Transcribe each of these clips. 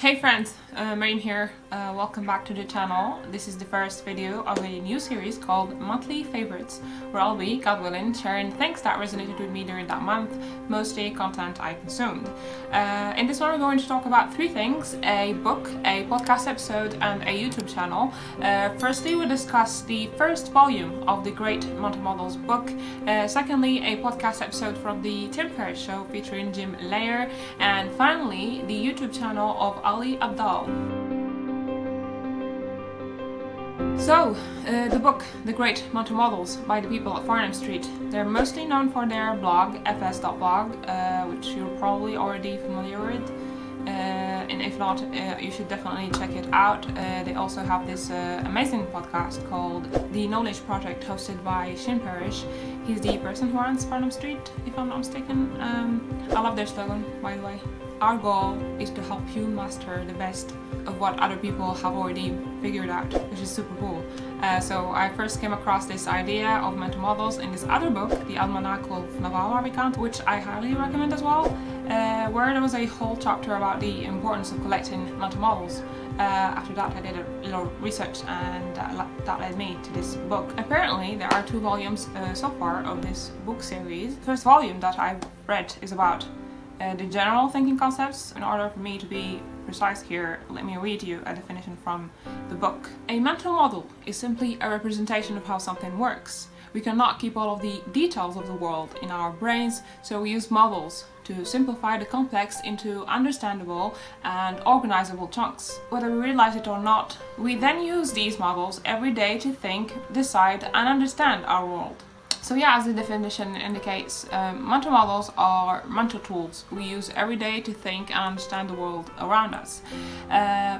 Hey friends, Meriem here. Welcome back to the channel. This is the first video of a new series called Monthly Favorites, where I'll be, God willing, sharing things that resonated with me during that month, mostly content I consumed. In this one we're going to talk about three things: a book, a podcast episode, and a YouTube channel. Firstly, we'll discuss the first volume of the Great Mental Models book. Secondly, a podcast episode from the Tim Ferriss Show featuring Jim Loerh. And finally, the YouTube channel of Ali Abdaal. So, the book, The Great Mental Models, by the people at Farnam Street. They're mostly known for their blog, fs.blog, which you're probably already familiar with. And if not, you should definitely check it out. They also have this amazing podcast called The Knowledge Project, hosted by Tim Parrish. He's the person who runs Farnam Street, if I'm not mistaken. I love their slogan, by the way. Our goal is to help you master the best of what other people have already figured out, which is super cool. So I first came across this idea of mental models in this other book, The Almanac of Naval Ravikant, which I highly recommend as well, where there was a whole chapter about the importance of collecting mental models. After that I did a little research, and that led me to this book. Apparently there are 2 volumes so far of this book series. The first volume that I've read is about the general thinking concepts. In order for me to be precise here, let me read you a definition from the book. A mental model is simply a representation of how something works. We cannot keep all of the details of the world in our brains, so we use models to simplify the complex into understandable and organizable chunks. Whether we realize it or not, we then use these models every day to think, decide, and understand our world. So yeah, as the definition indicates, mental models are mental tools we use every day to think and understand the world around us.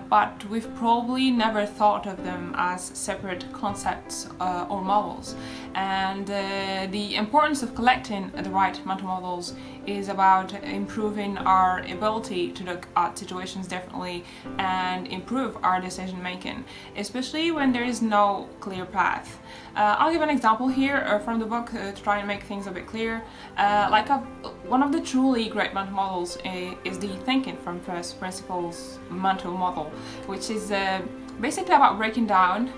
But we've probably never thought of them as separate concepts or models. And the importance of collecting the right mental models is about improving our ability to look at situations differently and improve our decision making, especially when there is no clear path. I'll give an example here from the book to try and make things a bit clearer. One of the truly great mental models is the thinking from first principles mental model, which is basically about breaking down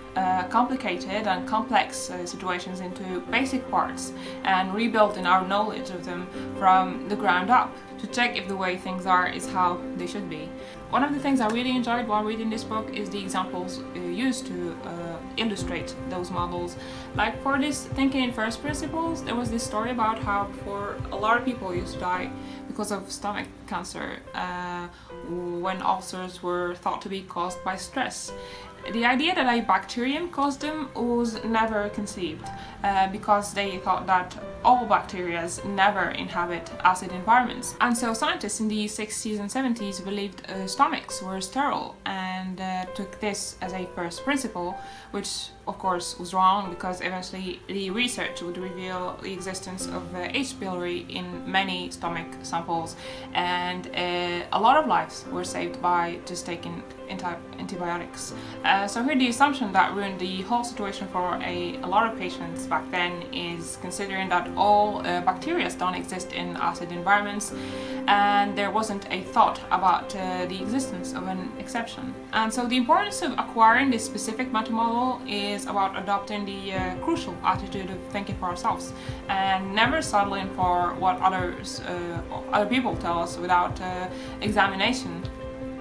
complicated and complex situations into basic parts and rebuilding our knowledge of them from the ground up to check if the way things are is how they should be. One of the things I really enjoyed while reading this book is the examples used to illustrate those models. Like for this thinking in first principles, there was this story about how before a lot of people used to die because of stomach cancer when ulcers were thought to be caused by stress. The idea that a bacterium caused them was never conceived because they thought that all bacteria never inhabit acid environments. And so scientists in the 60s and 70s believed stomachs were sterile and took this as a first principle, which of course was wrong because eventually the research would reveal the existence of H. pylori in many stomach samples, and a lot of lives were saved by just taking antibiotics. So here the assumption that ruined the whole situation for a lot of patients back then is considering that all bacteria don't exist in acid environments, and there wasn't a thought about the existence of an exception. And so the importance of acquiring this specific mental model is about adopting the crucial attitude of thinking for ourselves and never settling for what other people tell us without examination,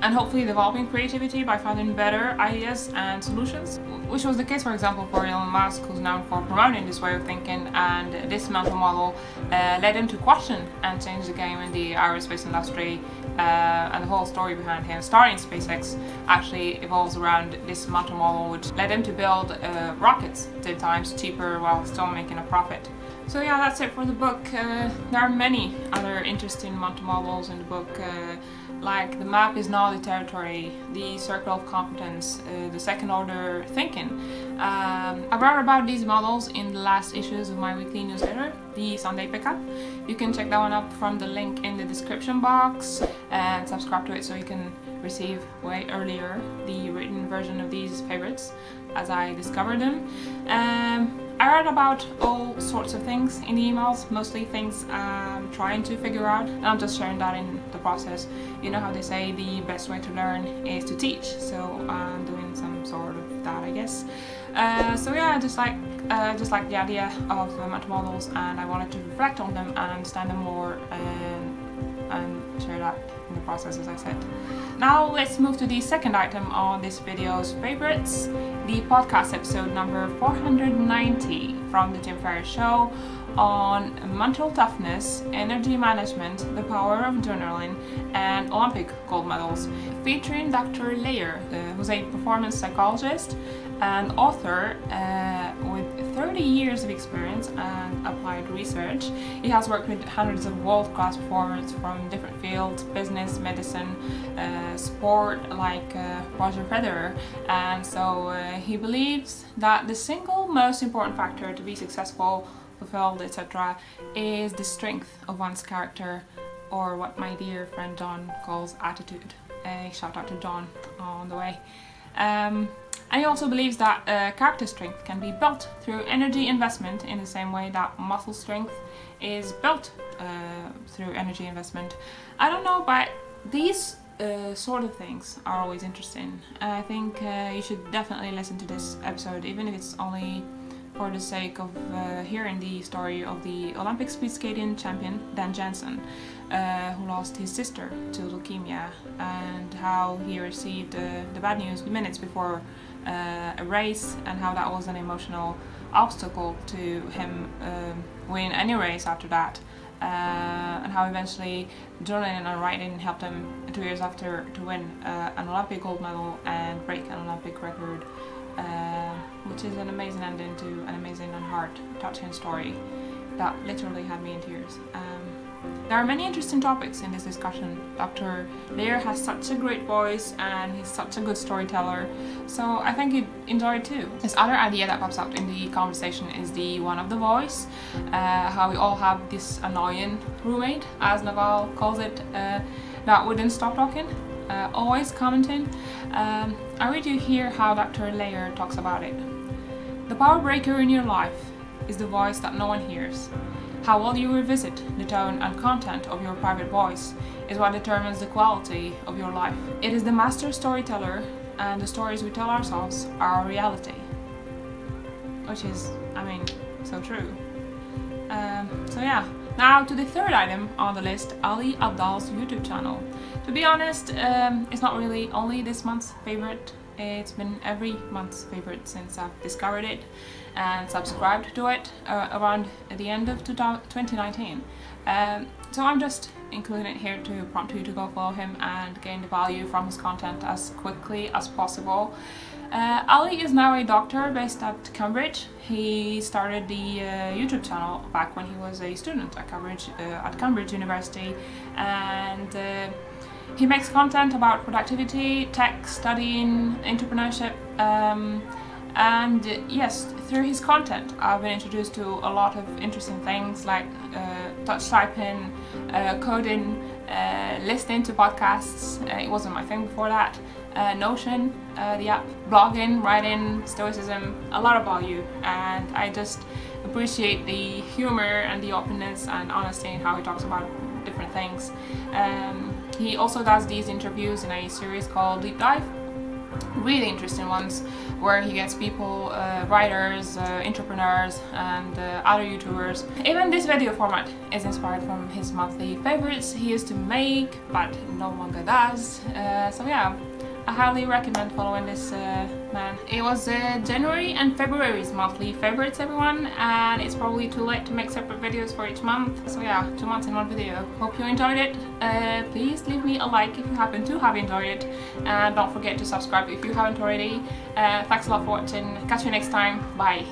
and hopefully developing creativity by finding better ideas and solutions, which was the case, for example, for Elon Musk, who's known for promoting this way of thinking, and this mental model led him to question and change the game in the aerospace industry, and the whole story behind him starting SpaceX actually evolves around this mental model, which led him to build rockets 10 times cheaper while still making a profit. So yeah, that's it for the book. There are many other interesting mental models in the book, like the map is not the territory, the circle of competence, the second order thinking. I wrote about these models in the last issues of my weekly newsletter, the Sunday Pickup. You can check that one up from the link in the description box and subscribe to it so you can receive way earlier the written version of these favorites as I discover them. I read about all sorts of things in the emails, mostly things I'm trying to figure out, and I'm just sharing that in the process. You know how they say the best way to learn is to teach, so I'm doing some sort of that, I guess. So yeah, just like the idea of mental models, and I wanted to reflect on them and understand them more and share that in the process, as I said. Now let's move to the second item on this video's favorites, the podcast episode number 490 from the Tim Ferriss Show on mental toughness, energy management, the power of journaling, and Olympic gold medals, featuring Dr. Loerh, who's a performance psychologist and author with 30 years of experience and applied research. He has worked with hundreds of world-class performers from different fields, business, medicine, sport, like Roger Federer, and so he believes that the single most important factor to be successful, fulfilled, etc. is the strength of one's character, or what my dear friend John calls attitude. A shout out to John on the way. And he also believes that character strength can be built through energy investment in the same way that muscle strength is built through energy investment. I don't know, but these sort of things are always interesting. I think you should definitely listen to this episode, even if it's only for the sake of hearing the story of the Olympic speed skating champion Dan Jansen, who lost his sister to leukemia, and how he received the bad news minutes before a race, and how that was an emotional obstacle to him win any race after that, and how eventually journaling and writing helped him 2 years after to win an Olympic gold medal and break an Olympic record, which is an amazing ending to an amazing and heart-touching story that literally had me in tears. There are many interesting topics in this discussion. Dr. Loerh has such a great voice and he's such a good storyteller, so I think you'd enjoy it too. This other idea that pops up in the conversation is the one of the voice, how we all have this annoying roommate, as Naval calls it, that wouldn't stop talking, always commenting. I read you here how Dr. Loerh talks about it. The power breaker in your life is the voice that no one hears. How well you revisit the tone and content of your private voice is what determines the quality of your life. It is the master storyteller, and the stories we tell ourselves are our reality. Which is, I mean, so true. So yeah, now to the third item on the list, Ali Abdaal's YouTube channel. To be honest, it's not really only this month's favorite. It's been every month's favorite since I've discovered it and subscribed to it around the end of 2019. So I'm just including it here to prompt you to go follow him and gain the value from his content as quickly as possible. Ali is now a doctor based at Cambridge. He started the YouTube channel back when he was a student at Cambridge University, and he makes content about productivity, tech, studying, entrepreneurship, and yes, through his content I've been introduced to a lot of interesting things like touch typing, coding, listening to podcasts. It wasn't my thing before that. Notion, the app, blogging, writing, stoicism, a lot of value, and I just appreciate the humor and the openness and honesty in how he talks about different things. He also does these interviews in a series called Deep Dive, really interesting ones, where he gets people, writers, entrepreneurs, and other YouTubers. Even this video format is inspired from his monthly favorites he used to make, but no longer does. So yeah, I highly recommend following this man. It was January and February's monthly favorites, everyone, and it's probably too late to make separate videos for each month. So yeah, 2 months in one video. Hope you enjoyed it. Please leave me a like if you happen to have enjoyed it, and don't forget to subscribe if you haven't already. Thanks a lot for watching. Catch you next time. Bye.